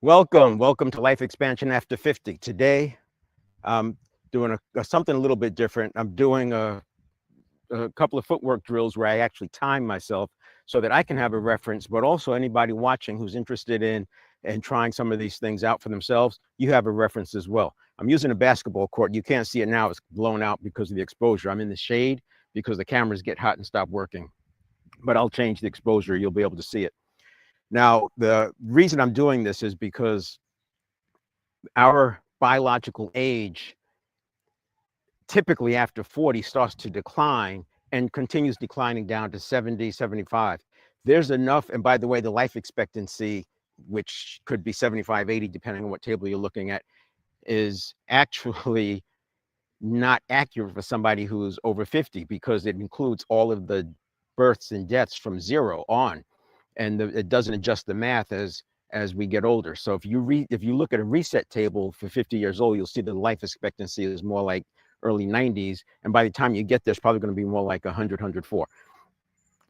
Welcome to Life Expansion After 50. Today, I'm doing something a little bit different. I'm doing a couple of footwork drills where I actually time myself so that I can have a reference, but also anybody watching who's interested in and trying some of these things out for themselves, you have a reference as well. I'm using a basketball court. You can't see it now. It's blown out because of the exposure. I'm in the shade because the cameras get hot and stop working, but I'll change the exposure. You'll be able to see it. Now, the reason I'm doing this is because our biological age typically after 40 starts to decline and continues declining down to 70, 75. There's enough, and by the way, the life expectancy, which could be 75, 80, depending on what table you're looking at, is actually not accurate for somebody who's over 50 because it includes all of the births and deaths from zero on, and it doesn't adjust the math as we get older. So if you look at a reset table for 50 years old, you'll see the life expectancy is more like early 90s, and by the time you get there, it's probably going to be more like 100, 104.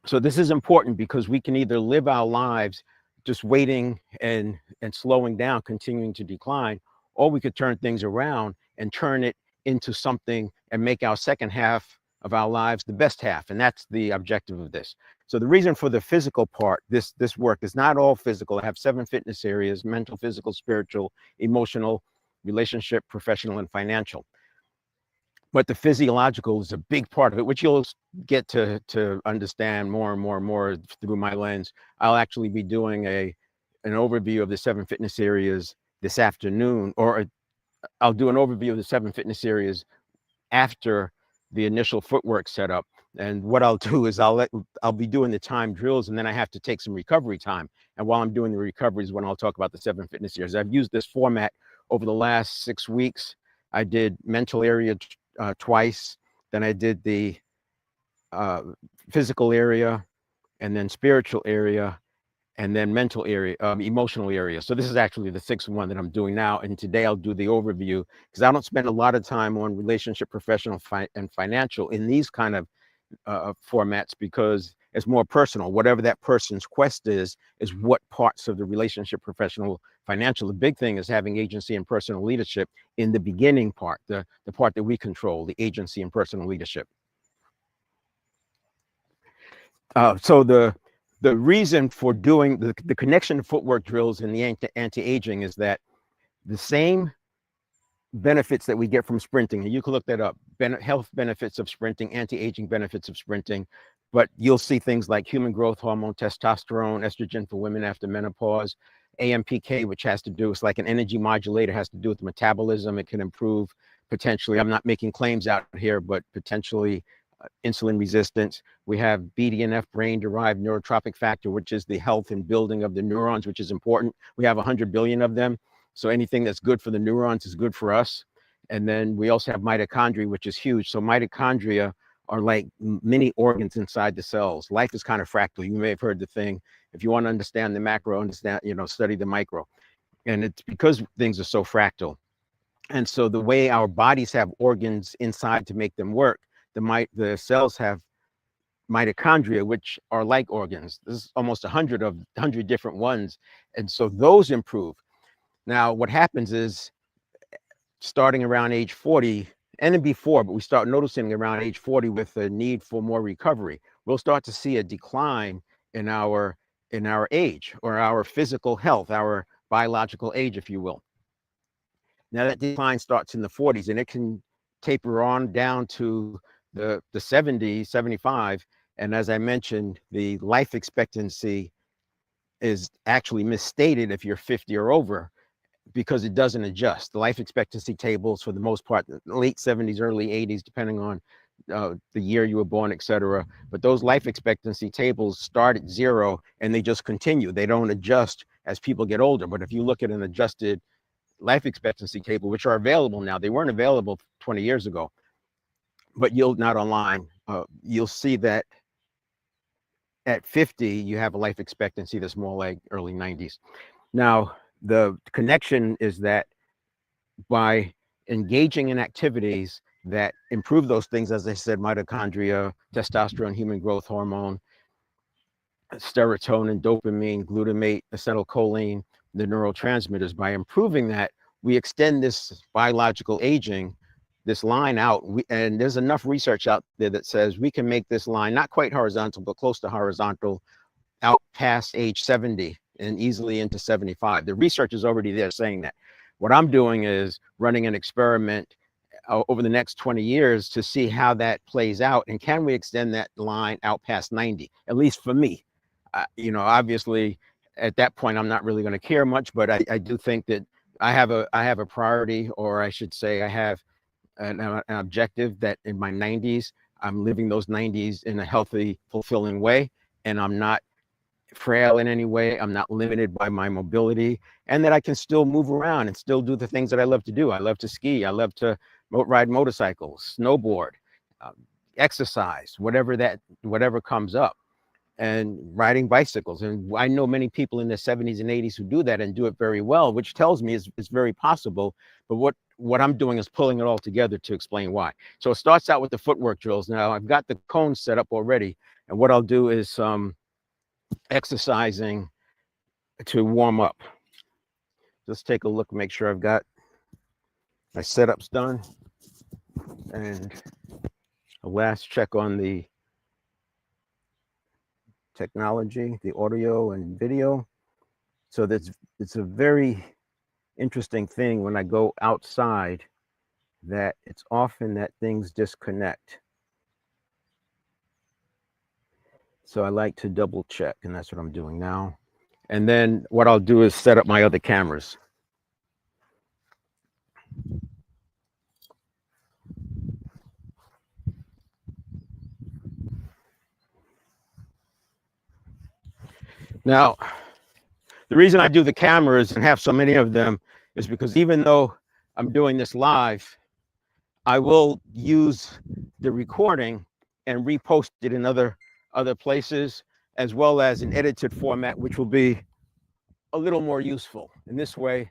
So this is important because we can either live our lives just waiting and slowing down, continuing to decline, or we could turn things around and turn it into something and make our second half of our lives the best half. And that's the objective of this. So the reason for the physical part, this work is not all physical. I have 7 fitness areas: mental, physical, spiritual, emotional, relationship, professional, and financial. But the physiological is a big part of it, which you'll get to understand more and more and more through my lens. I'll actually be doing an overview of the 7 fitness areas this afternoon, or I'll do an overview of the 7 fitness areas after the initial footwork setup. And what I'll do is I'll be doing the time drills, and then I have to take some recovery time. And while I'm doing the recoveries, when I'll talk about the 7 fitness areas, I've used this format over the last 6 weeks. I did mental area twice, then I did the physical area, and then spiritual area, and then mental area, emotional area. So this is actually the 6th one that I'm doing now. And today I'll do the overview because I don't spend a lot of time on relationship, professional, and financial in these kind of formats because it's more personal. Whatever that person's quest is what parts of the relationship, professional, financial. The big thing is having agency and personal leadership in the beginning part, the part that we control, the agency and personal leadership. So the reason for doing the connection to footwork drills and the anti-aging is that the same benefits that we get from sprinting, and you can look that up, health benefits of sprinting, anti-aging benefits of sprinting, but you'll see things like human growth hormone, testosterone, estrogen for women after menopause, AMPK, which has to do, it's like an energy modulator, has to do with metabolism. It can improve potentially, I'm not making claims out here, but potentially insulin resistance. We have BDNF, brain-derived neurotrophic factor, which is the health and building of the neurons, which is important. We have 100 billion of them. So anything that's good for the neurons is good for us. And then we also have mitochondria, which is huge. So mitochondria are like mini organs inside the cells. Life is kind of fractal. You may have heard the thing, if you want to understand the macro, study the micro. And it's because things are so fractal. And so the way our bodies have organs inside to make them work, the cells have mitochondria, which are like organs. There's almost 100 different ones. And so those improve. Now, what happens is starting around age 40 and then before, but we start noticing around age 40 with the need for more recovery, we'll start to see a decline in our age or our physical health, our biological age, if you will. Now that decline starts in the 40s and it can taper on down to the 70, 75. And as I mentioned, the life expectancy is actually misstated if you're 50 or over because it doesn't adjust. The life expectancy tables, for the most part, late 70s, early 80s, depending on the year you were born, etc. But those life expectancy tables start at 0 and they just continue. They don't adjust as people get older. But if you look at an adjusted life expectancy table, which are available now, they weren't available 20 years ago, but you'll not online. You'll see that at 50, you have a life expectancy that's more like early 90s. Now, the connection is that by engaging in activities that improve those things, as I said, mitochondria, testosterone, human growth hormone, serotonin, dopamine, glutamate, acetylcholine, the neurotransmitters. By improving that, we extend this biological aging, this line out. And there's enough research out there that says we can make this line not quite horizontal, but close to horizontal out past age 70 and easily into 75. The research is already there saying that. What I'm doing is running an experiment over the next 20 years to see how that plays out, and can we extend that line out past 90, at least for me. Obviously at that point I'm not really going to care much, but I do think that I have a priority, or I should say I have an objective that in my 90s I'm living those 90s in a healthy, fulfilling way, and I'm not frail in any way. I'm not limited by my mobility, and that I can still move around and still do the things that I love to do. I love to ski. I love to ride motorcycles, snowboard, exercise, whatever comes up, and riding bicycles. And I know many people in their 70s and 80s who do that and do it very well, which tells me it's very possible. But what I'm doing is pulling it all together to explain why. So it starts out with the footwork drills. Now I've got the cones set up already, and what I'll do is exercising to warm up. Just take a look, make sure I've got my setups done, and a last check on the technology, the audio and video. So it's a very interesting thing when I go outside, that it's often that things disconnect. So I like to double check, and that's what I'm doing now. And then what I'll do is set up my other cameras. Now, the reason I do the cameras and have so many of them is because even though I'm doing this live, I will use the recording and repost it in other places, as well as an edited format, which will be a little more useful. In this way,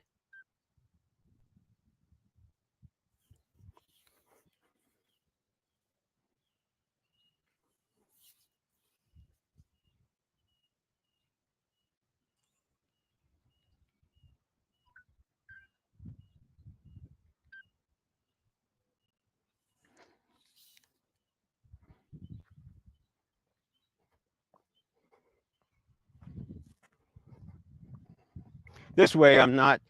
I'm not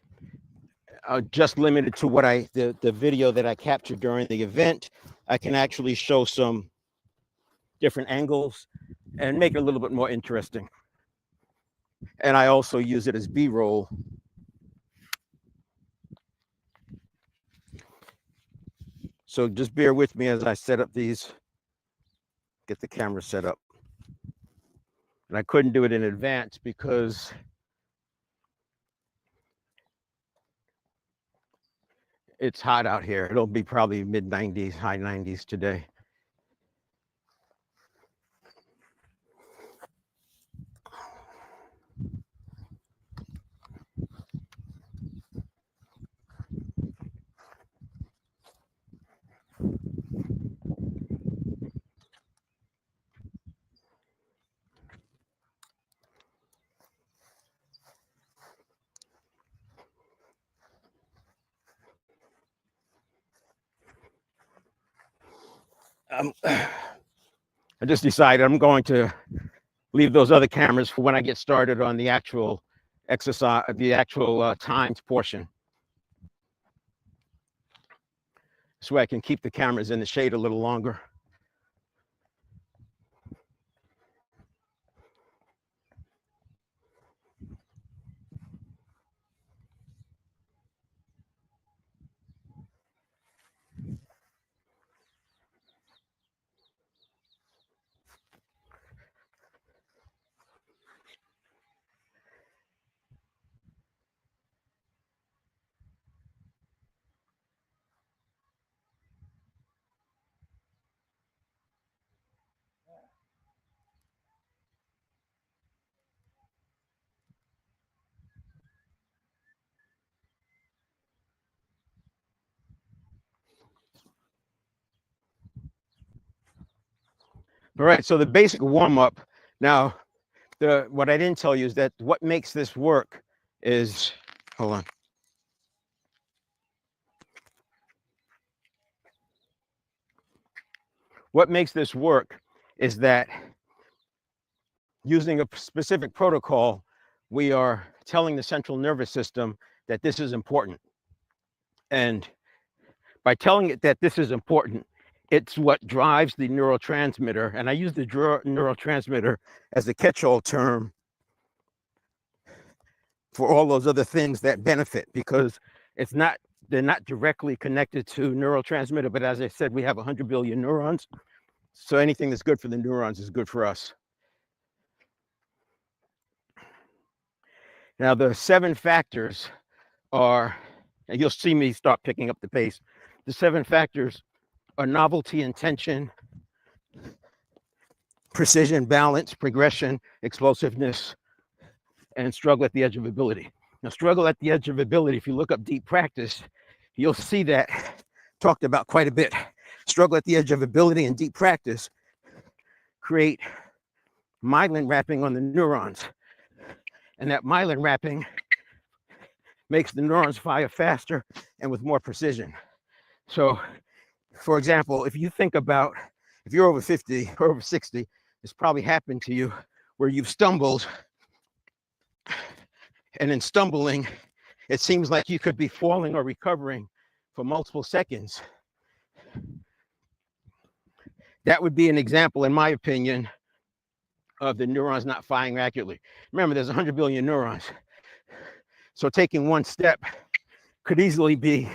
just limited to what the video that I captured during the event. I can actually show some different angles and make it a little bit more interesting. And I also use it as B-roll. So just bear with me as I set up these, get the camera set up. And I couldn't do it in advance because it's hot out here. It'll be probably mid 90s, high 90s today. I just decided I'm going to leave those other cameras for when I get started on the actual exercise, the actual timed portion. So I can keep the cameras in the shade a little longer. All right, so the basic warm up. Now, what I didn't tell you is that what makes this work is, hold on. What makes this work is that using a specific protocol, we are telling the central nervous system that this is important. And by telling it that this is important, it's what drives the neurotransmitter. And I use the neurotransmitter as a catch-all term for all those other things that benefit, because they're not directly connected to neurotransmitter, but as I said, we have 100 billion neurons. So anything that's good for the neurons is good for us. Now, the 7 factors are, and you'll see me start picking up the pace. The 7 factors are novelty, intention, precision, balance, progression, explosiveness, and struggle at the edge of ability. Now, struggle at the edge of ability, if you look up deep practice, you'll see that talked about quite a bit. Struggle at the edge of ability and deep practice create myelin wrapping on the neurons. And that myelin wrapping makes the neurons fire faster and with more precision. So, for example, if you think about, if you're over 50 or over 60, it's probably happened to you where you've stumbled, and in stumbling, it seems like you could be falling or recovering for multiple seconds. That would be an example, in my opinion, of the neurons not firing accurately. Remember, there's 100 billion neurons. So taking one step could easily be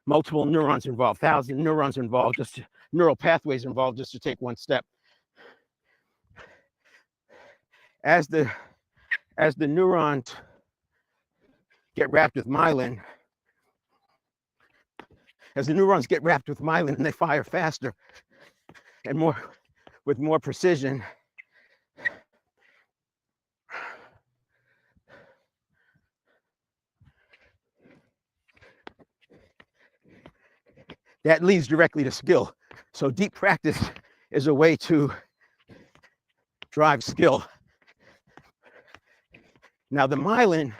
multiple neurons involved, 1,000 neurons involved, just neural pathways involved just to take one step. As the neurons get wrapped with myelin, and they fire faster and with more precision, that leads directly to skill. So deep practice is a way to drive skill. Now, the myelin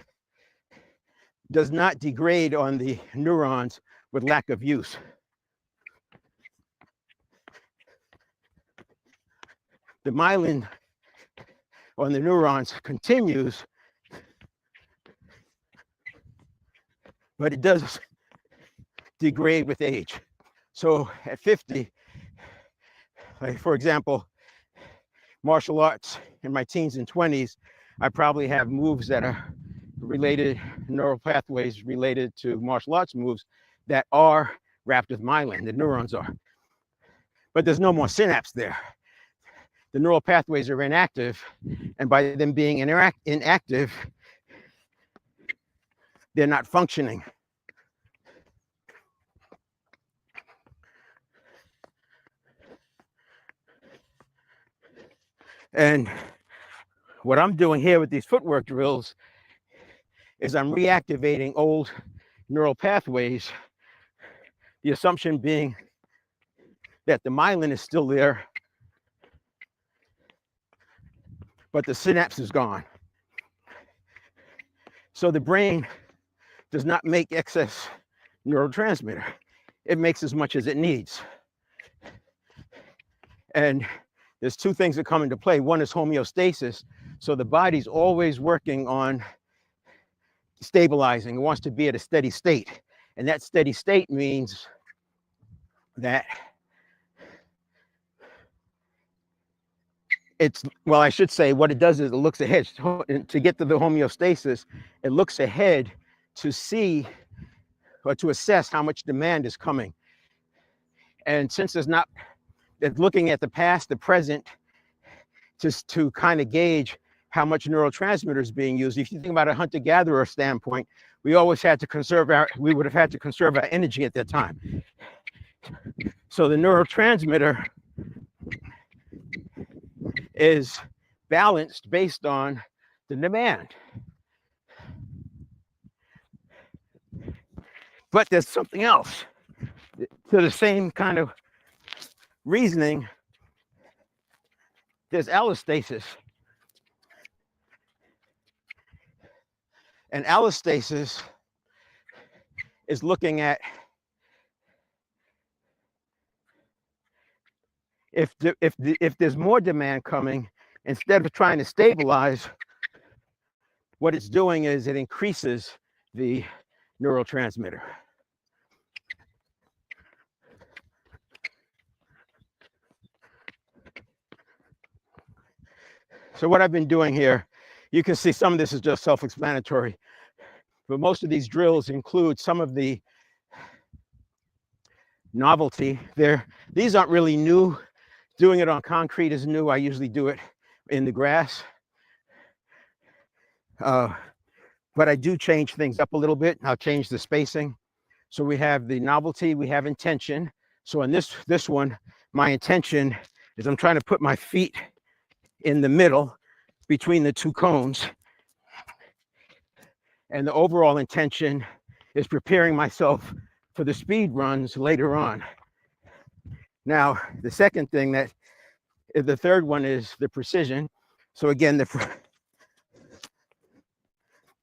does not degrade on the neurons with lack of use. The myelin on the neurons continues, but it does degrade with age. So at 50, like for example, martial arts in my teens and 20s, I probably have moves that are related, neural pathways related to martial arts moves that are wrapped with myelin, the neurons are. But there's no more synapse there. The neural pathways are inactive, and by them being inactive, they're not functioning. And what I'm doing here with these footwork drills is I'm reactivating old neural pathways, the assumption being that the myelin is still there, but the synapse is gone. So the brain does not make excess neurotransmitter. It makes as much as it needs. And there's 2 things that come into play. One is homeostasis. So the body's always working on stabilizing. It wants to be at a steady state. And that steady state means that well, I should say what it does is it looks ahead. To get to the homeostasis, it looks ahead to see or to assess how much demand is coming. And since it's looking at the past, the present, just to kind of gauge how much neurotransmitter is being used. If you think about a hunter-gatherer standpoint, we would have had to conserve our energy at that time. So the neurotransmitter is balanced based on the demand. But there's something else to the same kind of reasoning. There's allostasis. And allostasis is looking at if there's more demand coming, instead of trying to stabilize, what it's doing is it increases the neurotransmitter. So what I've been doing here, you can see some of this is just self-explanatory, but most of these drills include some of the novelty there. These aren't really new. Doing it on concrete is new. I usually do it in the grass. But I do change things up a little bit. I'll change the spacing. So we have the novelty, we have intention. So in this one, my intention is I'm trying to put my feet in the middle between the two cones. And the overall intention is preparing myself for the speed runs later on. Now, the second thing the third one is the precision. So again,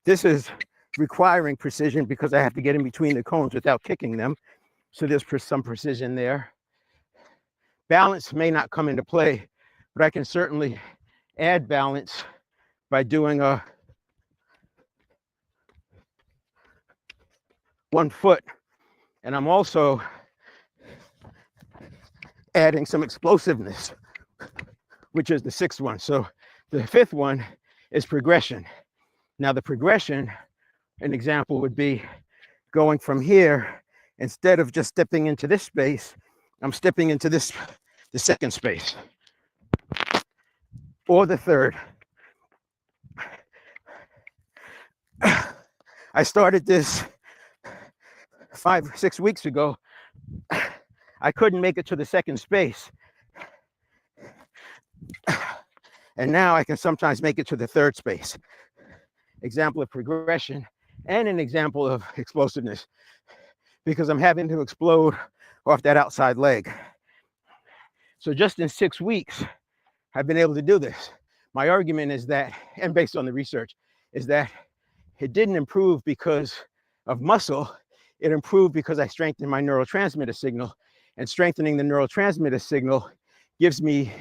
this is requiring precision because I have to get in between the cones without kicking them. So there's some precision there. Balance may not come into play, but I can certainly add balance by doing a 1 foot. And I'm also adding some explosiveness, which is the 6th one. So the 5th one is progression. Now the progression, an example would be going from here, instead of just stepping into this space, I'm stepping into the 2nd space or the 3rd. I started this 5 or 6 weeks ago. I couldn't make it to the 2nd space. And now I can sometimes make it to the 3rd space. Example of progression and an example of explosiveness, because I'm having to explode off that outside leg. So just in 6 weeks, I've been able to do this. My argument is that, and based on the research, is that it didn't improve because of muscle. It improved because I strengthened my neurotransmitter signal, and strengthening the neurotransmitter signal gives me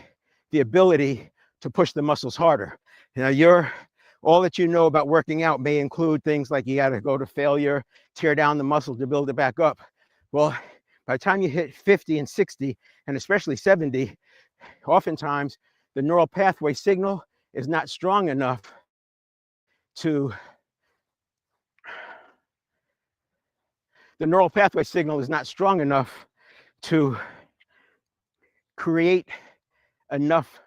the ability to push the muscles harder. Now, all that you know about working out may include things like you got to go to failure, tear down the muscle to build it back up. Well, by the time you hit 50 and 60, and especially 70, oftentimes the neural pathway signal is not strong enough to create enough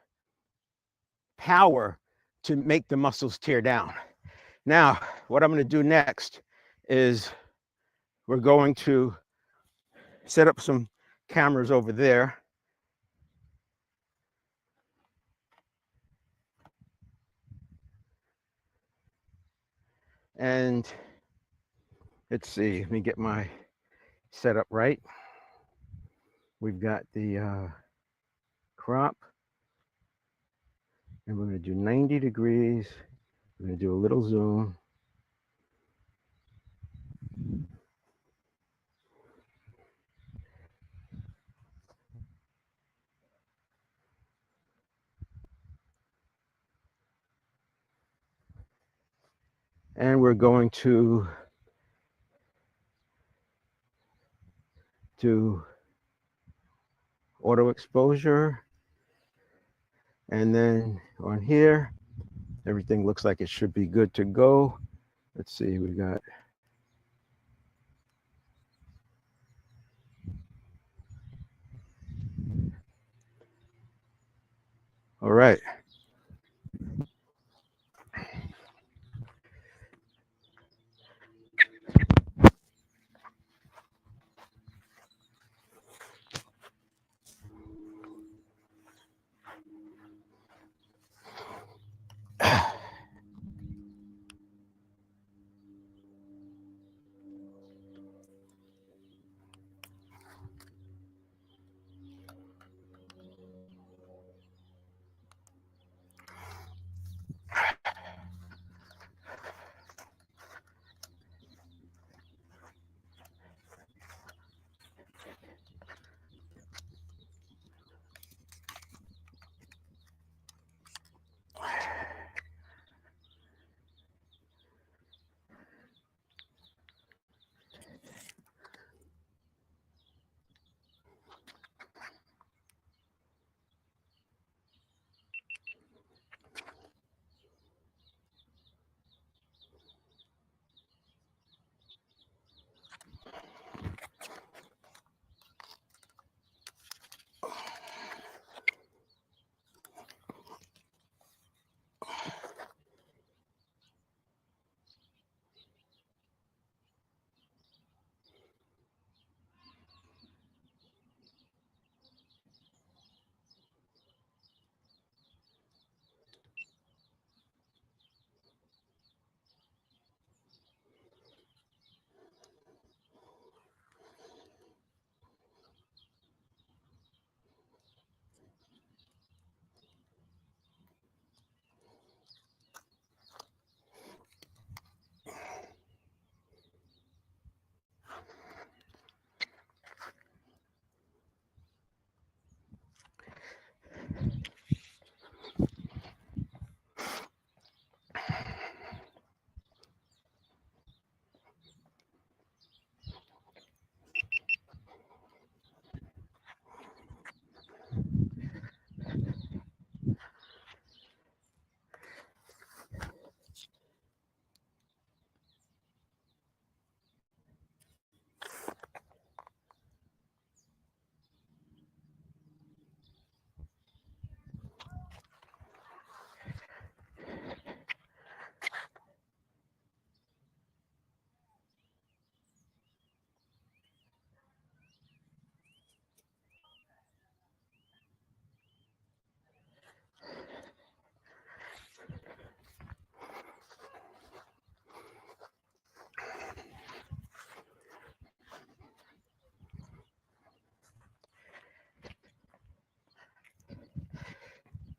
power to make the muscles tear down. Now, what I'm going to do next is we're going to set up some cameras over there. And let's see, let me get my setup right. We've got the crop, and we're going to do 90 degrees. We're going to do a little zoom. And we're going to do auto exposure. And then on here, everything looks like it should be good to go. Let's see, we got all right.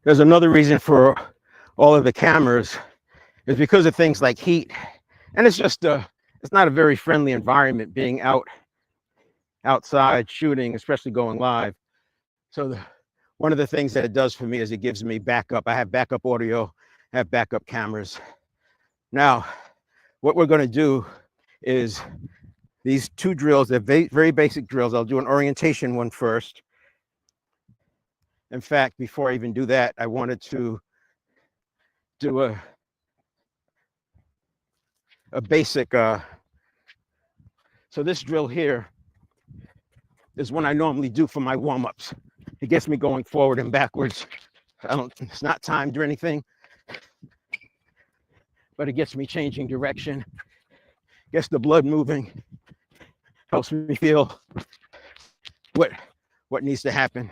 there's another reason for all of the cameras is because of things like heat. And it's just it's not a very friendly environment being outside shooting, especially going live. So one of the things that it does for me is it gives me backup. I have backup audio, I have backup cameras. Now, what we're going to do is these two drills, they're very basic drills. I'll do an orientation one first. In fact, before I even do that, I wanted to do a basic, so this drill here is one I normally do for my warm-ups. It gets me going forward and backwards. It's not timed or anything, but it gets me changing direction, gets the blood moving, helps me feel what needs to happen.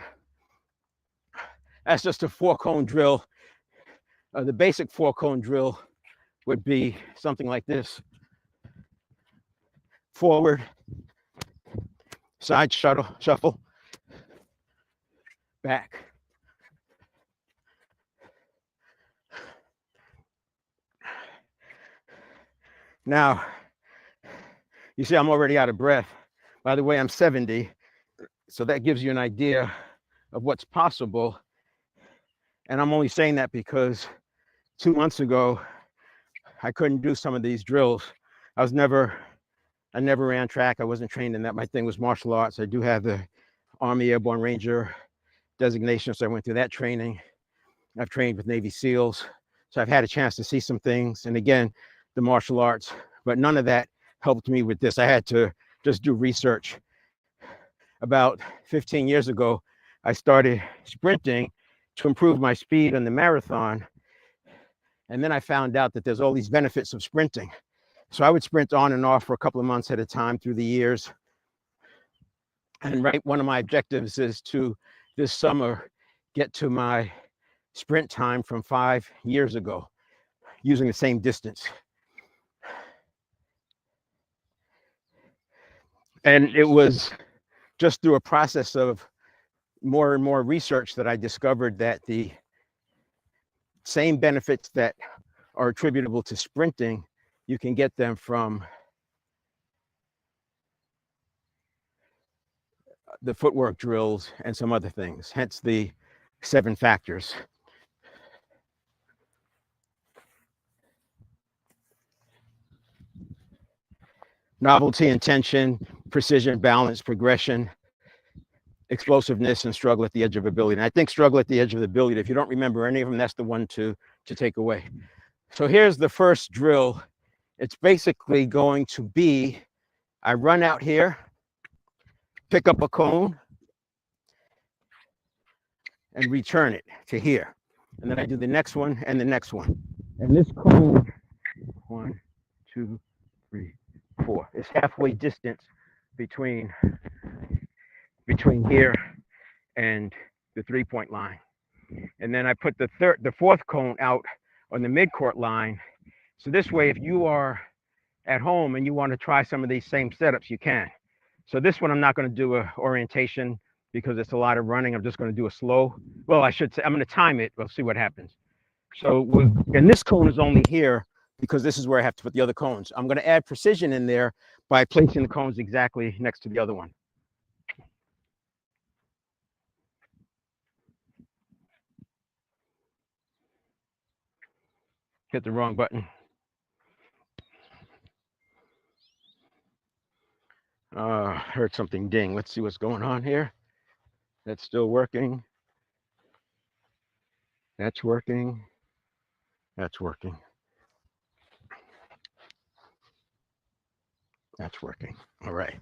That's just a 4-cone drill. The basic 4-cone drill would be something like this. Forward, side shuffle, back. Now, you see I'm already out of breath. By the way, I'm 70, so that gives you an idea of what's possible. And I'm only saying that because 2 months ago, I couldn't do some of these drills. I never ran track. I wasn't trained in that. My thing was martial arts. I do have the Army Airborne Ranger designation, so I went through that training. I've trained with Navy SEALs, so I've had a chance to see some things. And again, the martial arts, but none of that helped me with this. I had to just do research. About 15 years ago, I started sprinting to improve my speed on the marathon. And then I found out that there's all these benefits of sprinting. So I would sprint on and off for a couple of months at a time through the years. And one of my objectives is to, this summer, get to my sprint time from 5 years ago, using the same distance. And it was just through a process of more and more research that I discovered that the same benefits that are attributable to sprinting, you can get them from the footwork drills and some other things, hence the 7 factors. Novelty, intention, precision, balance, progression, explosiveness, and struggle at the edge of ability. And I think struggle at the edge of ability, if you don't remember any of them, that's the one to take away. So here's the first drill. It's basically going to be, I run out here, pick up a cone, and return it to here. And then I do the next one and the next one. And this cone, 1, 2, 3, 4, is halfway distance between here and the 3-point line. And then I put the 4th cone out on the mid-court line. So this way, if you are at home and you want to try some of these same setups, you can. So this one, I'm not going to do a orientation because it's a lot of running. I'm just going to do a slow, well, I should say, I'm going to time it. We'll see what happens. So, and this cone is only here because this is where I have to put the other cones. I'm going to add precision in there by placing the cones exactly next to the other one. Hit the wrong button. Heard something ding. Let's see what's going on here. That's still working. That's working. That's working. That's working. All right.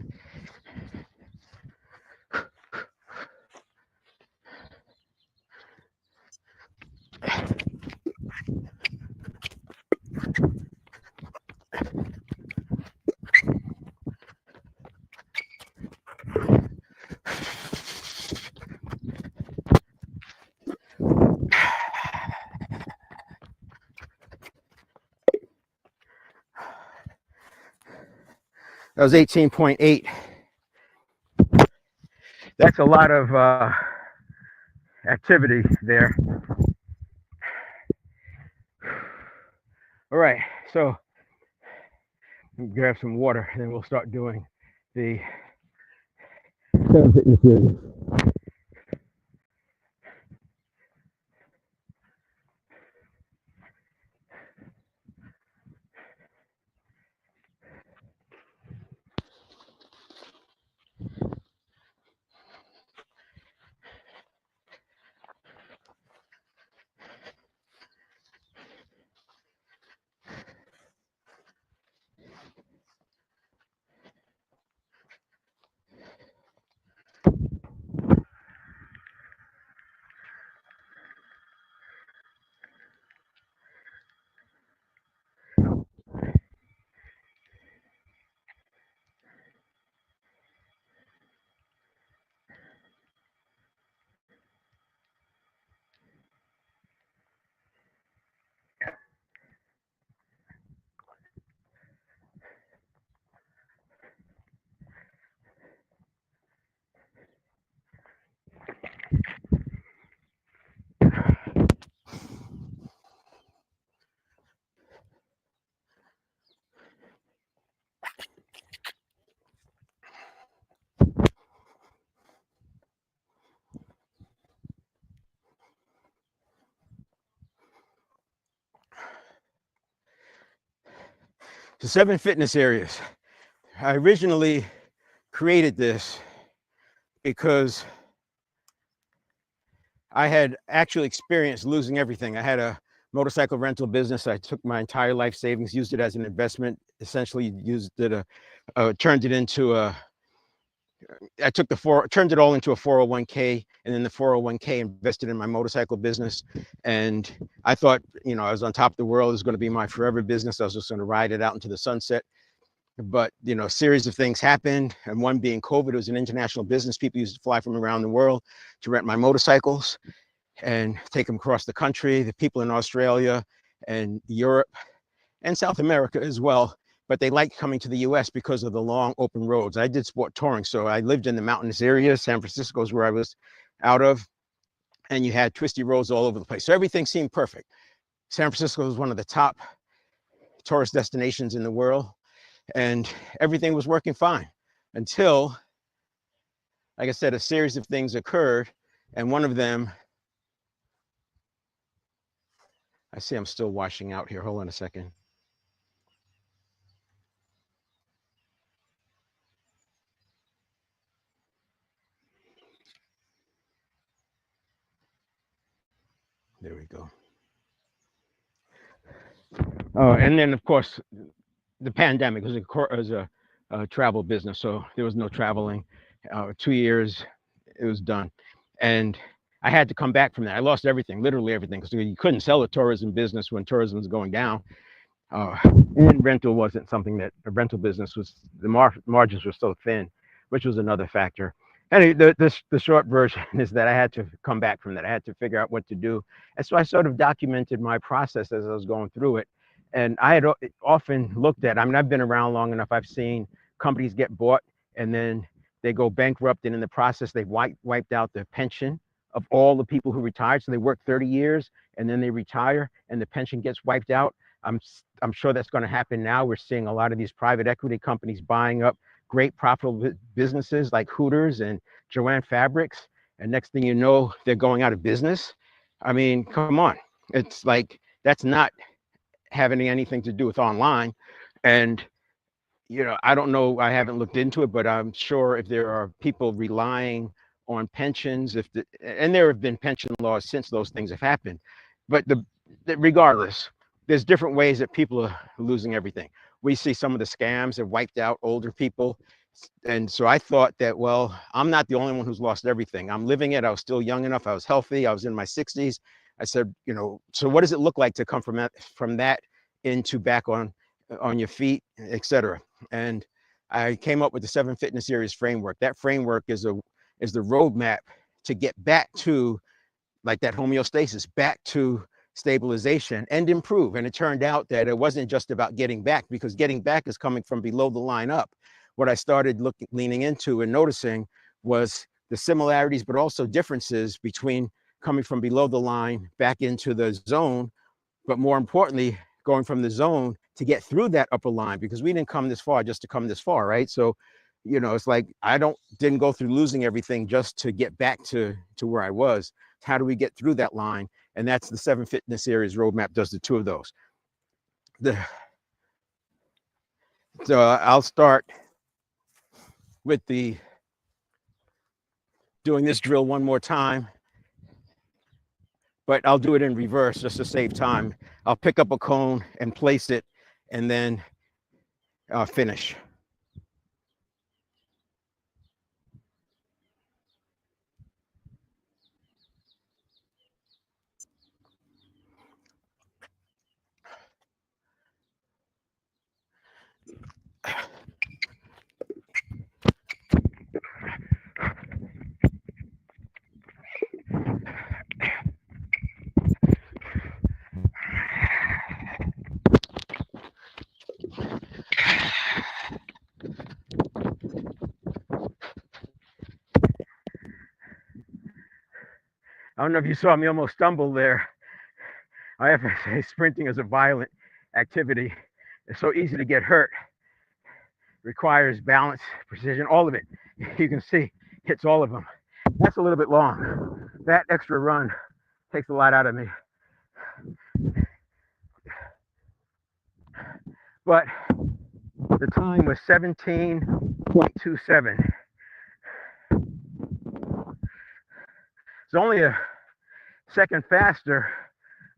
That was 18.8. That's a lot of activity there. All right, so grab some water, and then we'll start doing the 7 Fitness series. The 7 fitness areas. I originally created this because I had actually experienced losing everything. I had a motorcycle rental business. I took my entire life savings, used it as an investment, essentially turned it into a, turned it all into a 401k, and then the 401k invested in my motorcycle business. And I thought, I was on top of the world. It was going to be my forever business. I was just going to ride it out into the sunset. But, a series of things happened, and one being COVID. It was an international business. People used to fly from around the world to rent my motorcycles and take them across the country. The people in Australia and Europe and South America as well, but they liked coming to the US because of the long open roads. I did sport touring, so I lived in the mountainous areas. San Francisco is where I was out of, and you had twisty roads all over the place. So everything seemed perfect. San Francisco was one of the top tourist destinations in the world, and everything was working fine until, like I said, a series of things occurred, and one of them, I see I'm still washing out here. Hold on a second. There we go. Oh, and then of course, the pandemic was a travel business, so there was no traveling. 2 years, it was done, and I had to come back from that. I lost everything, literally everything, because you couldn't sell a tourism business when tourism was going down. And rental wasn't something that a rental business was. The margins were so thin, which was another factor. Anyway, the short version is that I had to come back from that. I had to figure out what to do, and so I sort of documented my process as I was going through it. And I had often looked at, I've been around long enough. I've seen companies get bought and then they go bankrupt, and in the process, they've wiped out the pension of all the people who retired. So they work 30 years and then they retire and the pension gets wiped out. I'm sure that's going to happen now. We're seeing a lot of these private equity companies buying up great profitable businesses like Hooters and Joann Fabrics. And next thing you know, they're going out of business. I mean, come on. It's like, that's not having anything to do with online. And, I don't know, I haven't looked into it, but I'm sure if there are people relying on pensions, and there have been pension laws since those things have happened, but regardless, there's different ways that people are losing everything. We see some of the scams have wiped out older people. And so I thought that, well, I'm not the only one who's lost everything. I'm living it. I was still young enough. I was healthy. I was in my 60s. I said, so what does it look like to come from that into back on your feet, et cetera? And I came up with the 7 Fitness Series framework. That framework is the roadmap to get back to like that homeostasis, back to stabilization and improve. And it turned out that it wasn't just about getting back, because getting back is coming from below the line up. What I started leaning into and noticing was the similarities, but also differences between coming from below the line back into the zone, but more importantly, going from the zone to get through that upper line, because we didn't come this far just to come this far, right? So, you know, it's like didn't go through losing everything just to get back to where I was. How do we get through that line? And that's the 7 Fitness Areas roadmap does the two of those. So I'll start with doing this drill one more time, but I'll do it in reverse just to save time. I'll pick up a cone and place it and then finish. I don't know if you saw me almost stumble there. I have to say, sprinting is a violent activity. It's so easy to get hurt. It requires balance, precision, all of it. You can see, hits all of them. That's a little bit long. That extra run takes a lot out of me. But the time was 17.27. It's only a second faster.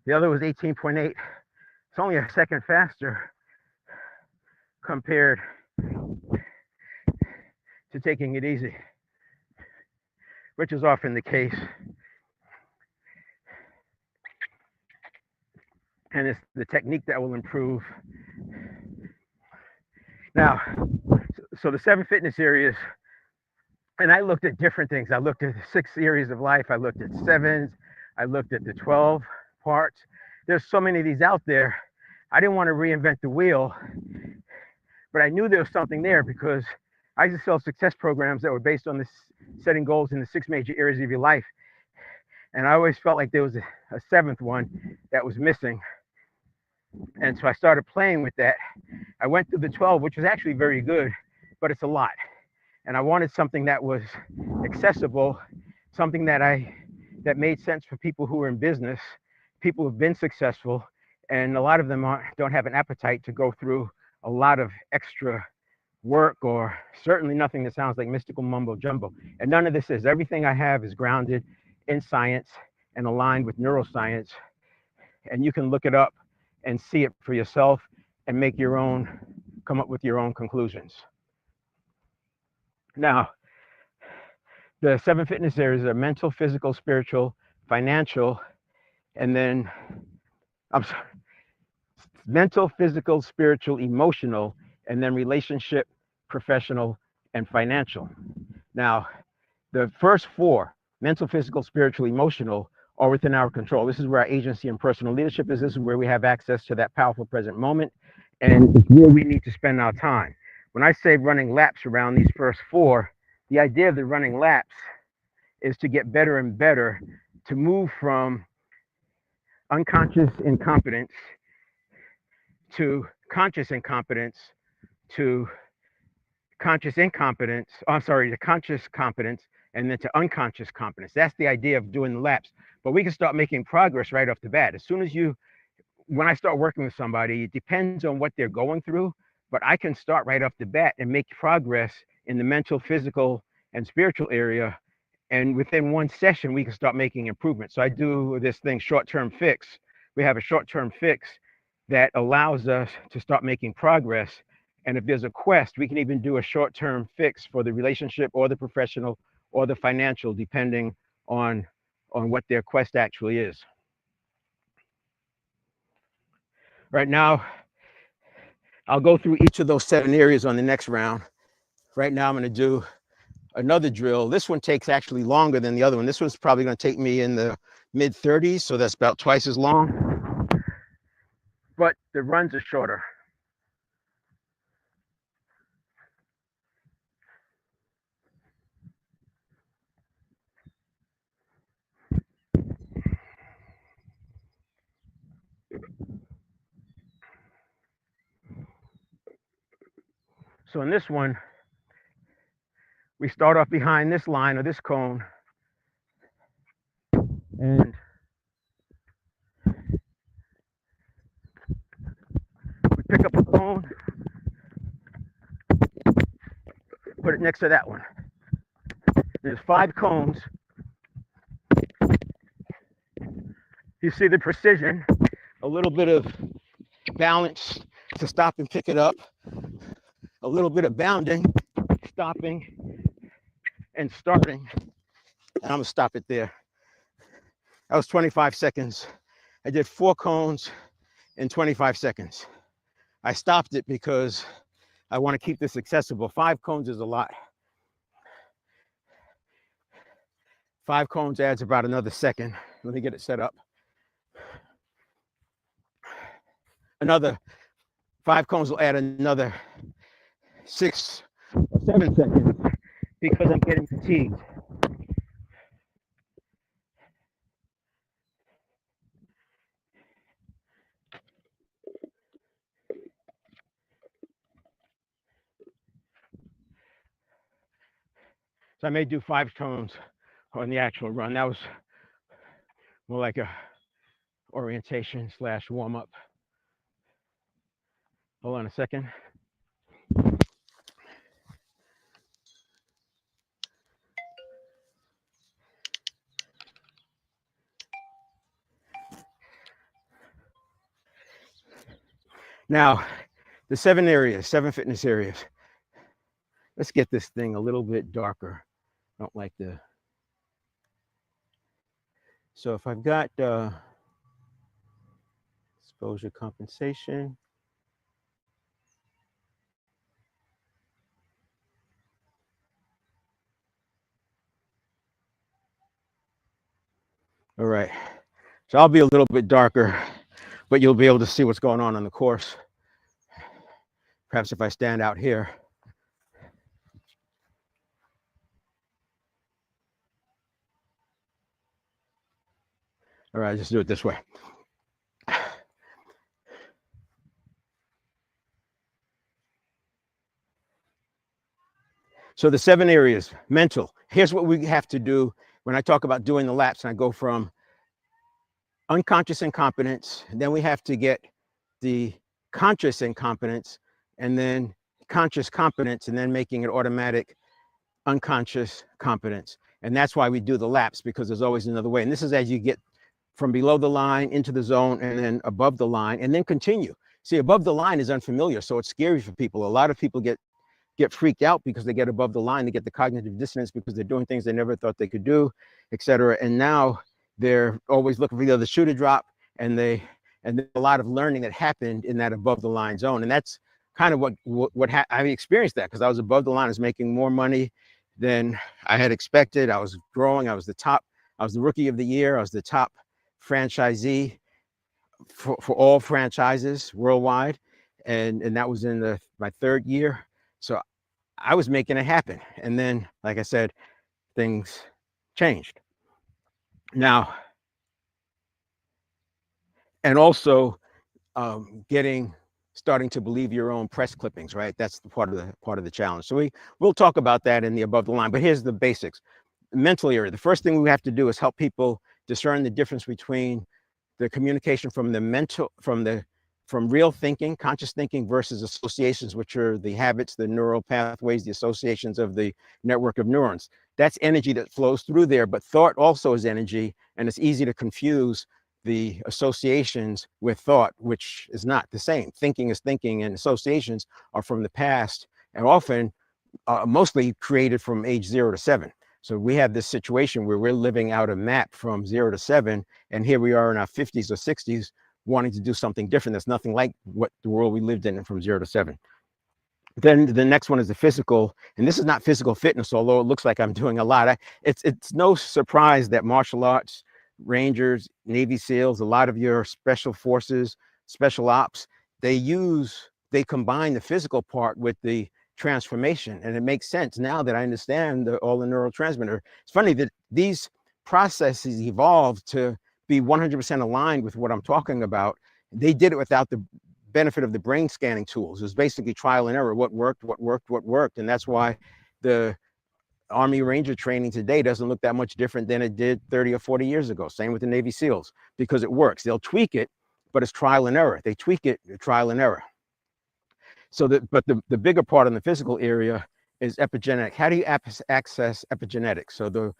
The other was 18.8. It's only a second faster compared to taking it easy, which is often the case. And it's the technique that will improve. Now, so the 7 Fitness Areas, and I looked at different things. I looked at the 6 areas of life. I looked at 7s. I looked at the 12 parts. There's so many of these out there. I didn't want to reinvent the wheel, but I knew there was something there because I used to sell success programs that were based on this setting goals in the 6 major areas of your life. And I always felt like there was a 7th one that was missing. And so I started playing with that. I went through the 12, which was actually very good, but it's a lot. And I wanted something that was accessible, something that made sense for people who are in business, people who've been successful, and a lot of them don't have an appetite to go through a lot of extra work, or certainly nothing that sounds like mystical mumbo jumbo. And none of this is. Everything I have is grounded in science and aligned with neuroscience. And you can look it up and see it for yourself and come up with your own conclusions. Now, the 7 Fitness Areas are mental, physical, spiritual, financial, and then mental, physical, spiritual, emotional, and then relationship, professional, and financial. Now, the first 4, mental, physical, spiritual, emotional, are within our control. This is where our agency and personal leadership is. This is where we have access to that powerful present moment, and it's where we need to spend our time. When I say running laps around these first 4, the idea of the running laps is to get better and better, to move from unconscious incompetence to conscious incompetence to conscious incompetence. To conscious competence, and then to unconscious competence. That's the idea of doing the laps. But we can start making progress right off the bat. As soon as when I start working with somebody, it depends on what they're going through, but I can start right off the bat and make progress in the mental, physical, and spiritual area. And within one session, we can start making improvements. So I do this thing, short-term fix. We have a short-term fix that allows us to start making progress. And if there's a quest, we can even do a short-term fix for the relationship or the professional or the financial, depending on what their quest actually is. Right now, I'll go through each of those 7 areas on the next round. Right now, I'm going to do another drill. This one takes actually longer than the other one. This one's probably going to take me in the mid-30s, so that's about twice as long. But the runs are shorter. So in this one, we start off behind this line or this cone, and we pick up a cone, put it next to that one. There's 5 cones. You see the precision, a little bit of balance to stop and pick it up, a little bit of bounding, stopping and starting. And I'm gonna stop it there. That was 25 seconds. I did 4 cones in 25 seconds. I stopped it because I want to keep this accessible. 5 cones is a lot. 5 cones adds about another second. Let me get it set up. Another 5 cones will add another 6 or 7 seconds because I'm getting fatigued. So I may do 5 cones on the actual run. That was more like a orientation / warm up. Hold on a second. Now, the 7 fitness areas. Let's get this thing a little bit darker. I don't like the. So if I've got exposure compensation. All right. So I'll be a little bit darker, but you'll be able to see what's going on the course. Perhaps if I stand out here. All right, just do it this way. So the 7 areas, mental. Here's what we have to do when I talk about doing the laps, and I go from unconscious incompetence, and then we have to get the conscious incompetence, and then conscious competence, and then making it automatic unconscious competence. And that's why we do the laps, because there's always another way. And this is as you get from below the line into the zone and then above the line and then continue. See, above the line is unfamiliar, so it's scary for people. A lot of people get freaked out because they get above the line, they get the cognitive dissonance because they're doing things they never thought they could do, etc. And now they're always looking for the other shoe to drop, and there's a lot of learning that happened in that above the line zone. And that's kind of I experienced that because I was above the line. I was making more money than I had expected. I was growing. I was the rookie of the year. I was the top franchisee for all franchises worldwide. And that was in my 3rd year. So I was making it happen. And then, like I said, things changed. Now, and also starting to believe your own press clippings, right? That's the part of the challenge. So we'll talk about that in the above the line, but here's the basics. Mental area. The first thing we have to do is help people discern the difference between the communication from real thinking, conscious thinking, versus associations, which are the habits, the neural pathways, the associations of the network of neurons. That's energy that flows through there, but thought also is energy, and it's easy to confuse the associations with thought, which is not the same. Thinking is thinking, and associations are from the past, and often mostly created from age 0 to 7. So we have this situation where we're living out a map from 0 to 7, and here we are in our 50s or 60s wanting to do something different. That's nothing like what the world we lived in from 0 to 7. Then the next one is the physical, and this is not physical fitness, although it looks like I'm doing a lot. It's no surprise that martial arts, Rangers, Navy SEALs, a lot of your special forces, special ops, they combine the physical part with the transformation, and it makes sense now that I understand all the neurotransmitter. It's funny that these processes evolved to be 100% aligned with what I'm talking about. They did it without the benefit of the brain scanning tools. It was basically trial and error, what worked, and that's why the Army Ranger training today doesn't look that much different than it did 30 or 40 years ago. Same with the Navy SEALs, because it works. They'll tweak it, but it's trial and error. They tweak it, trial and error. So but the bigger part in the physical area is epigenetic. How do you access epigenetics? So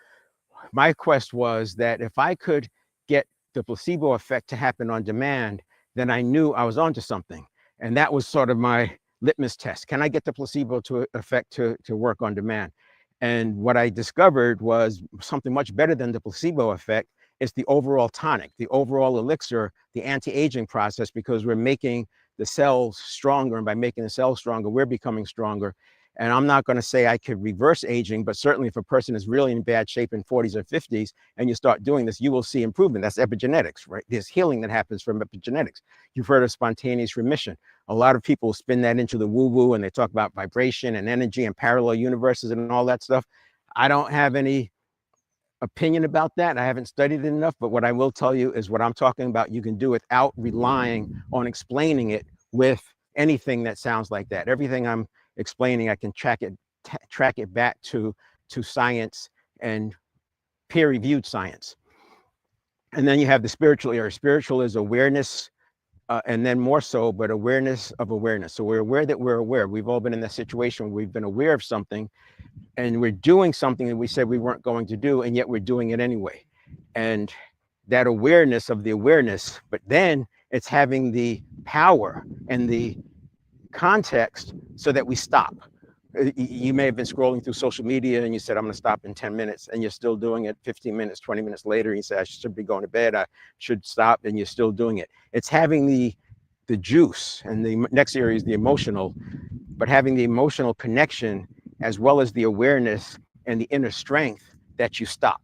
my quest was that if I could get the placebo effect to happen on demand, then I knew I was onto something. And that was sort of my litmus test. Can I get the placebo effect to work on demand? And what I discovered was something much better than the placebo effect. It's the overall tonic, the overall elixir, the anti-aging process, because we're making the cells stronger. And by making the cells stronger, we're becoming stronger. And I'm not going to say I could reverse aging, but certainly if a person is really in bad shape in 40s or 50s, and you start doing this, you will see improvement. That's epigenetics, right? There's healing that happens from epigenetics. You've heard of spontaneous remission. A lot of people spin that into the woo-woo, and they talk about vibration and energy and parallel universes and all that stuff. I don't have any opinion about that. I haven't studied it enough, but what I will tell you is what I'm talking about, you can do without relying on explaining it with anything that sounds like that. Everything I'm explaining, I can track it back to science and peer-reviewed science. And then you have the spiritual area. Spiritual is awareness, and then more so, but awareness of awareness. So we're aware that we're aware. We've all been in that situation where we've been aware of something, and we're doing something that we said we weren't going to do, and yet we're doing it anyway. And that awareness of the awareness, but then it's having the power and the context so that we stop. You may have been scrolling through social media and you said, I'm going to stop in 10 minutes, and you're still doing it 15 minutes, 20 minutes later. You say, I should be going to bed. I should stop, and you're still doing it. It's having the juice, and the next area is the emotional, but having the emotional connection as well as the awareness and the inner strength that you stop.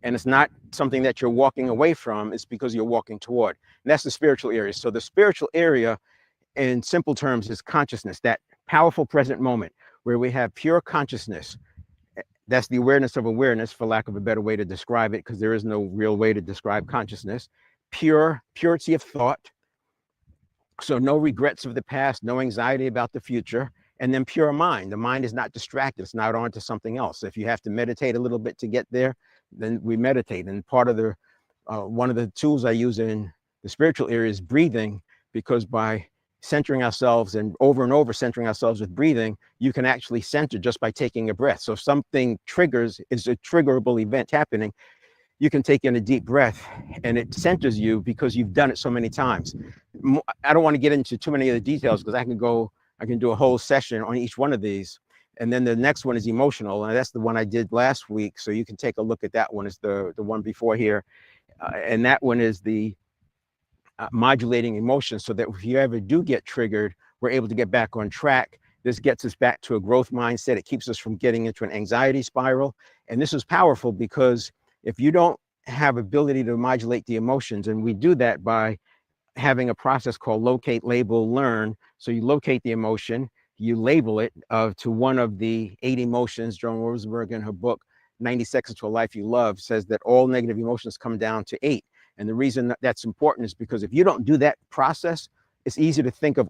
And it's not something that you're walking away from, it's because you're walking toward. And that's the spiritual area. So the spiritual area, in simple terms, is consciousness, that powerful present moment where we have pure consciousness. That's the awareness of awareness, for lack of a better way to describe it, because there is no real way to describe consciousness. Purity of thought. So no regrets of the past, no anxiety about the future. And then pure mind. The mind is not distracted. It's not on to something else. If you have to meditate a little bit to get there, then we meditate. And part of the, one of the tools I use in the spiritual area is breathing, because by centering ourselves and over centering ourselves with breathing, you can actually center just by taking a breath. So if something triggers, is a triggerable event happening, you can take in a deep breath and it centers you because you've done it so many times. I don't want to get into too many of the details because I can do a whole session on each one of these. And then the next one is emotional, and that's the one I did last week. So you can take a look at that one. It's the one before here. And that one is the modulating emotions, so that if you ever do get triggered, we're able to get back on track. This gets us back to a growth mindset. It keeps us from getting into an anxiety spiral. And this is powerful because if you don't have ability to modulate the emotions, and we do that by having a process called locate, label, learn. So you locate the emotion, you label it to one of the 8 emotions. Joan Rosenberg, in her book, 90 Seconds to a Life You Love, says that all negative emotions come down to 8. And the reason that's important is because if you don't do that process, it's easy to think of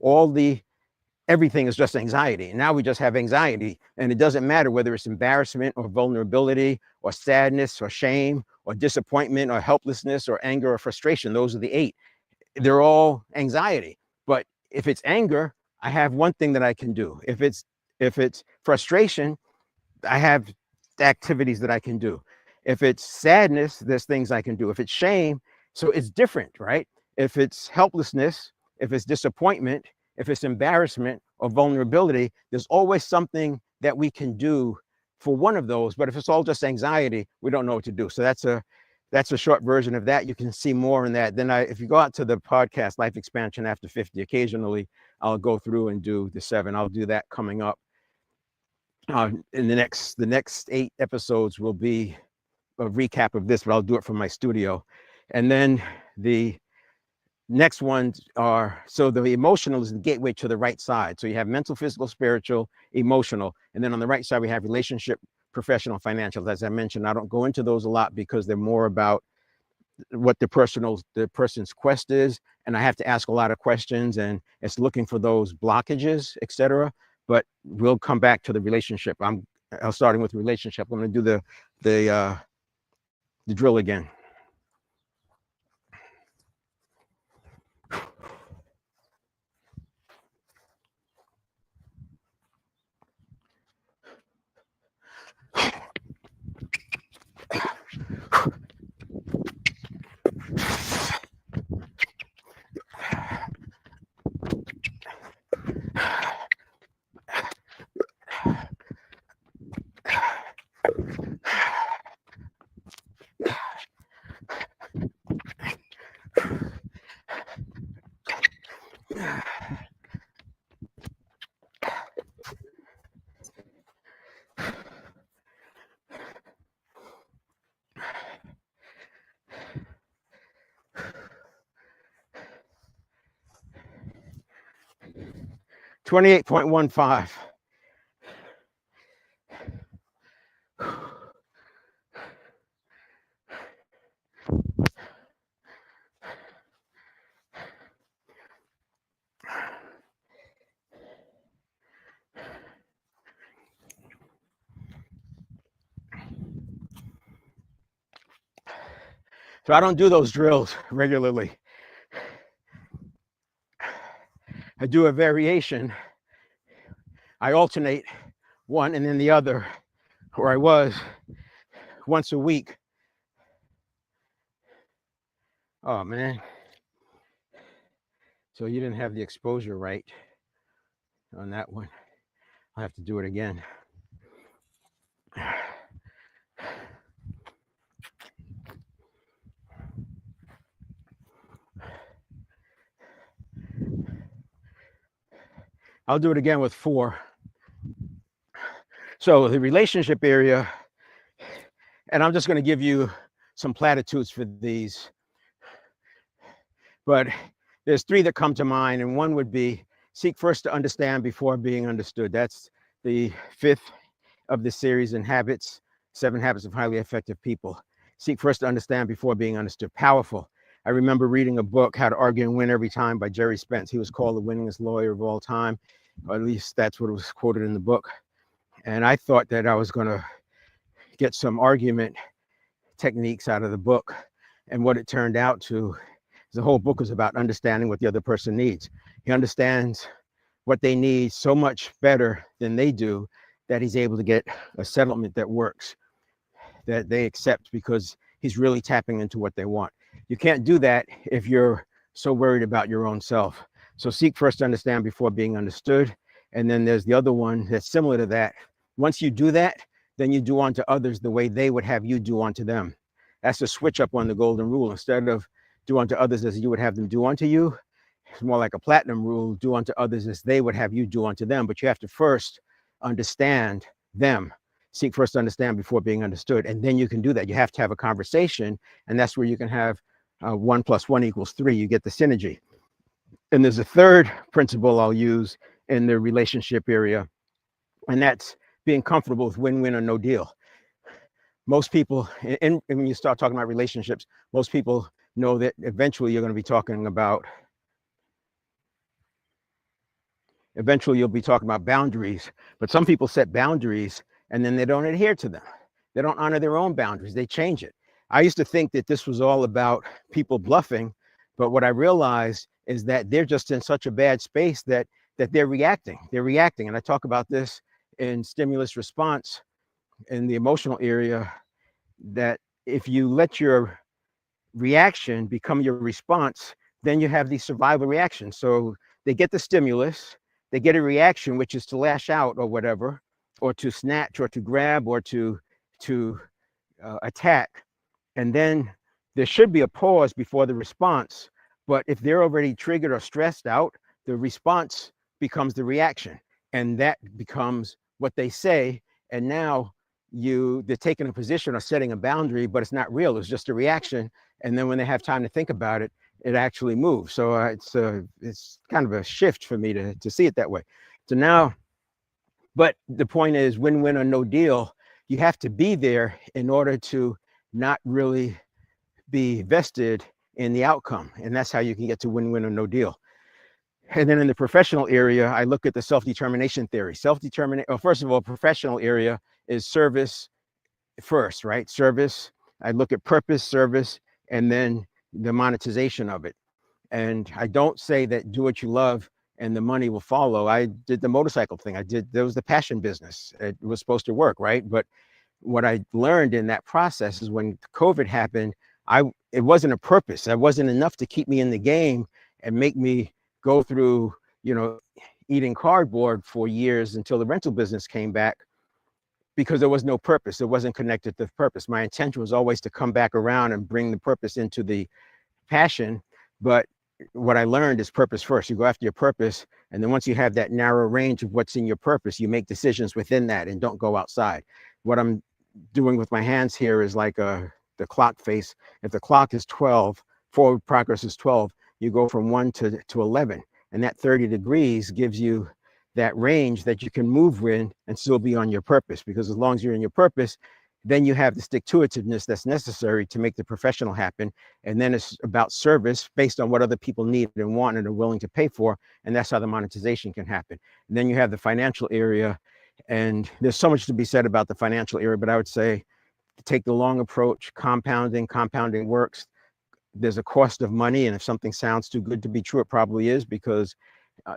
everything is just anxiety. And now we just have anxiety, and it doesn't matter whether it's embarrassment or vulnerability or sadness or shame or disappointment or helplessness or anger or frustration. Those are the 8. They're all anxiety. But if it's anger, I have one thing that I can do. If it's frustration, I have activities that I can do. If it's sadness, there's things I can do. If it's shame, so it's different, right? If it's helplessness, if it's disappointment, if it's embarrassment or vulnerability, there's always something that we can do for one of those. But if it's all just anxiety, we don't know what to do. So that's a short version of that. You can see more in that. Then if you go out to the podcast, Life Expansion After 50, occasionally I'll go through and do the 7. I'll do that coming up. In the next 8 episodes will be a recap of this, but I'll do it from my studio. And then the next ones are, so the emotional is the gateway to the right side. So you have mental, physical, spiritual, emotional. And then on the right side, we have relationship, professional, financial. As I mentioned, I don't go into those a lot because they're more about what the person's quest is, and I have to ask a lot of questions, and it's looking for those blockages, etc. But we'll come back to the relationship. I'm starting with relationship. I'm going to do the drill again. $28.15. So I don't do those drills regularly. I do a variation. I alternate one and then the other, where I was once a week. Oh man. So you didn't have the exposure right on that one. I'll have to do it again. I'll do it again with 4. So the relationship area, and I'm just going to give you some platitudes for these, but there's 3 that come to mind, and one would be seek first to understand before being understood. That's the 5th of the series in Habits, 7 Habits of Highly Effective People. Seek first to understand before being understood. Powerful. I remember reading a book, How to Argue and Win Every Time, by Jerry Spence. He was called the winningest lawyer of all time, or at least that's what was quoted in the book. And I thought that I was going to get some argument techniques out of the book. And what it turned out to, the whole book is about understanding what the other person needs. He understands what they need so much better than they do that he's able to get a settlement that works, that they accept, because he's really tapping into what they want. You can't do that if you're so worried about your own self. So seek first to understand before being understood. And then there's the other one that's similar to that. Once you do that, then you do unto others the way they would have you do unto them. That's a switch up on the golden rule. Instead of do unto others as you would have them do unto you, it's more like a platinum rule: do unto others as they would have you do unto them. But you have to first understand them. Seek first to understand before being understood. And then you can do that. You have to have a conversation, and that's where you can have 1 + 1 = 3. You get the synergy. And there's a third principle I'll use in the relationship area, and that's being comfortable with win-win or no deal. Most people, and when you start talking about relationships, most people know that eventually you're going to be talking about, you'll be talking about boundaries. But some people set boundaries and then they don't adhere to them. They don't honor their own boundaries. They change it. I used to think that this was all about people bluffing, but what I realized is that they're just in such a bad space that they're reacting. They're reacting. And I talk about this in stimulus response in the emotional area, that if you let your reaction become your response, then you have these survival reactions. So they get the stimulus, they get a reaction, which is to lash out or whatever, or to snatch or to grab or to attack. And then there should be a pause before the response. But if they're already triggered or stressed out, the response becomes the reaction, and that becomes what they say. And now they're taking a position or setting a boundary, but it's not real. It's just a reaction. And then when they have time to think about it, it actually moves. So it's kind of a shift for me to see it that way. So now, but the point is, win-win or no deal, you have to be there in order to not really be vested in the outcome. And that's how you can get to win-win or no deal. And then in the professional area, I look at the self-determination theory. First of all, professional area is service first, right? Service. I look at purpose, service, and then the monetization of it. And I don't say that do what you love and the money will follow. I did the motorcycle thing. There was the passion business. It was supposed to work, right? But what I learned in that process is when COVID happened, it wasn't a purpose. It wasn't enough to keep me in the game and make me go through, eating cardboard for years until the rental business came back, because there was no purpose. It wasn't connected to purpose. My intention was always to come back around and bring the purpose into the passion. But what I learned is purpose first. You go after your purpose. And then once you have that narrow range of what's in your purpose, you make decisions within that and don't go outside. What I'm doing with my hands here is like the clock face. If the clock is 12, forward progress is 12, you go from 1 to 11. And that 30 degrees gives you that range that you can move in and still be on your purpose. Because as long as you're in your purpose, then you have the stick-to-itiveness that's necessary to make the professional happen. And then it's about service based on what other people need and want and are willing to pay for. And that's how the monetization can happen. And then you have the financial area. And there's so much to be said about the financial area, but I would say take the long approach. Compounding works. There's a cost of money. And if something sounds too good to be true, it probably is, because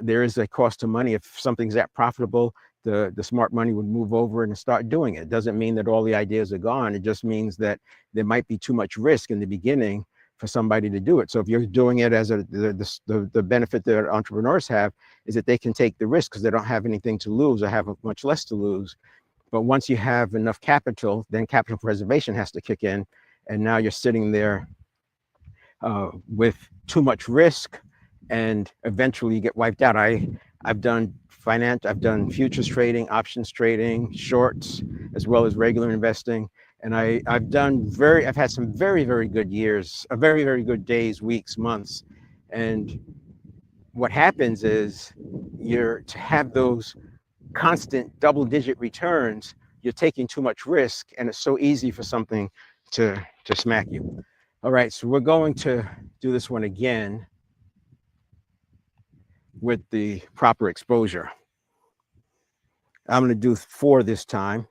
there is a cost to money. If something's that profitable, the smart money would move over and start doing it. It doesn't mean that all the ideas are gone. It just means that there might be too much risk in the beginning for somebody to do it. So if you're doing it as the benefit that entrepreneurs have is that they can take the risk because they don't have anything to lose or have much less to lose. But once you have enough capital, then capital preservation has to kick in. And now you're sitting there with too much risk, and eventually you get wiped out. I've done finance, I've done futures trading, options trading, shorts, as well as regular investing. And I've had some very, very good years, very, very good days, weeks, months. And what happens is to have those constant double-digit returns, you're taking too much risk, and it's so easy for something to smack you. All right, so we're going to do this one again with the proper exposure. I'm going to do 4 this time.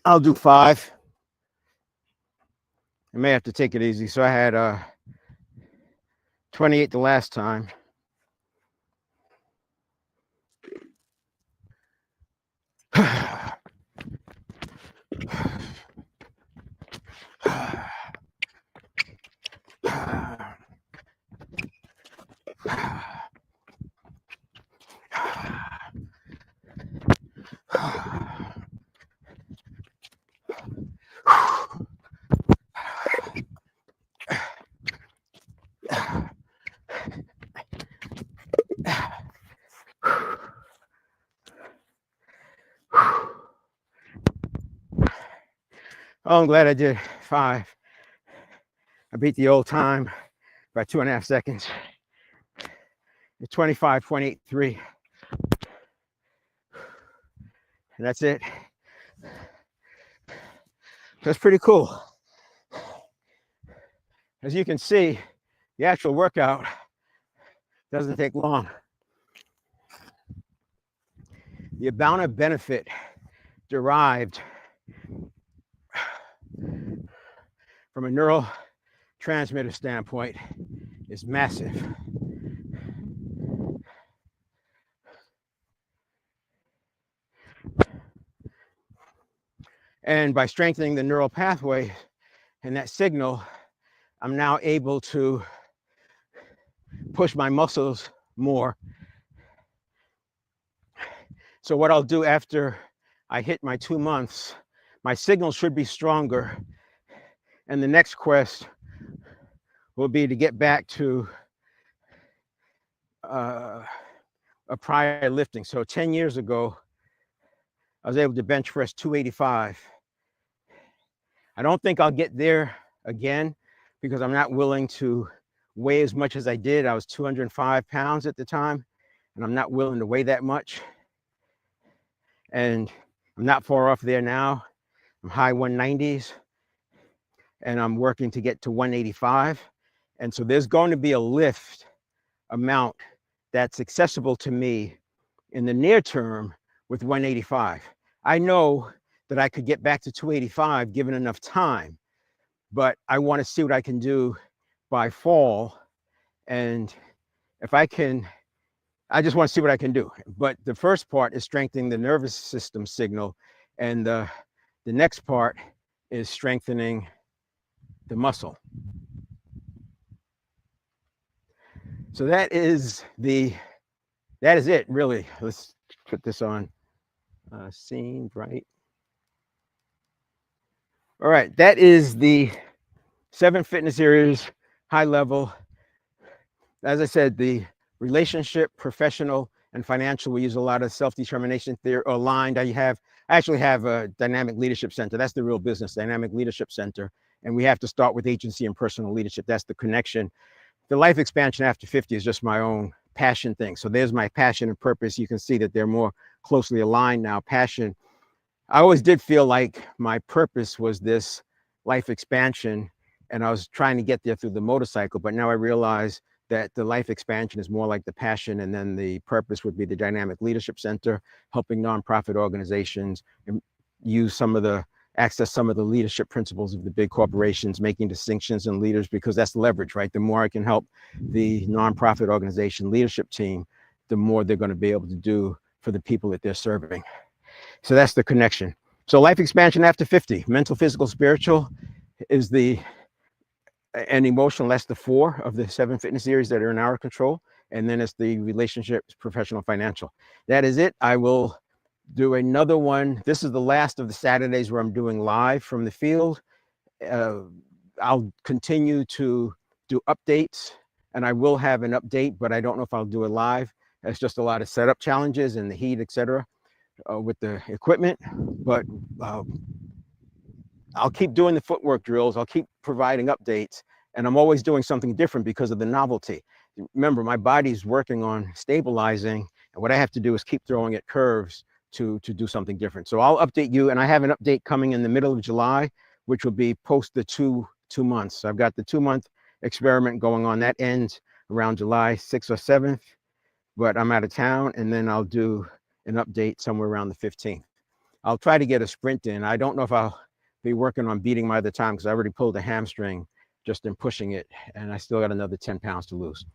I'll do 5. I may have to take it easy. So I had 28 the last time. Oh, I'm glad I did 5. I beat the old time by 2.5 seconds. 25.83. And that's it. That's pretty cool. As you can see, the actual workout doesn't take long. The amount of benefit derived from a neurotransmitter standpoint is massive. And by strengthening the neural pathway and that signal, I'm now able to push my muscles more. So what I'll do after I hit my 2 months, my signal should be stronger. And the next quest will be to get back to a prior lifting. So 10 years ago, I was able to bench press 285. I don't think I'll get there again because I'm not willing to weigh as much as I did. I was 205 pounds at the time, and I'm not willing to weigh that much. And I'm not far off there now. I'm high 190s, and I'm working to get to 185. And so there's going to be a lift amount that's accessible to me in the near term with 185. I know that I could get back to 285 given enough time, but I want to see what I can do by fall. And if I can, I just want to see what I can do. But the first part is strengthening the nervous system signal, and the next part is strengthening the muscle. So that is it, really. Let's put this on scene, right? All right, that is the 7 fitness areas, high level. As I said, the relationship, professional, and financial, we use a lot of self-determination theory aligned. I actually have a dynamic leadership center. That's the real business, dynamic leadership center. And we have to start with agency and personal leadership. That's the connection. The life expansion after 50 is just my own passion thing. So there's my passion and purpose. You can see that they're more closely aligned now. Passion. I always did feel like my purpose was this life expansion, and I was trying to get there through the motorcycle, but now I realize that the life expansion is more like the passion, and then the purpose would be the Dynamic Leadership Center, helping nonprofit organizations access some of the leadership principles of the big corporations, making distinctions in leaders, because that's leverage, right? The more I can help the nonprofit organization leadership team, the more they're going to be able to do for the people that they're serving. So that's the connection. So life expansion after 50, mental, physical, spiritual is and emotional, that's the 4 of the 7 fitness areas that are in our control. And then it's the relationships, professional, financial. That is it. I will do another one. This is the last of the Saturdays where I'm doing live from the field. I'll continue to do updates, and I will have an update, but I don't know if I'll do it live. It's just a lot of setup challenges and the heat, etc. With the equipment, but I'll keep doing the footwork drills. I'll keep providing updates, and I'm always doing something different because of the novelty. Remember, my body's working on stabilizing, and what I have to do is keep throwing at curves to do something different. So I'll update you, and I have an update coming in the middle of July, which will be post the two months. So I've got the 2-month experiment going on. That ends around July 6th or 7th, but I'm out of town, and then I'll do an update somewhere around the 15th. I'll try to get a sprint in. I don't know if I'll be working on beating my other time because I already pulled a hamstring just in pushing it, and I still got another 10 pounds to lose.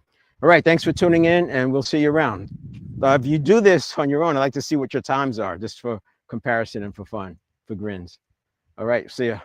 All right, thanks for tuning in, and we'll see you around. If you do this on your own, I'd like to see what your times are, just for comparison and for fun, for grins. All right, see ya.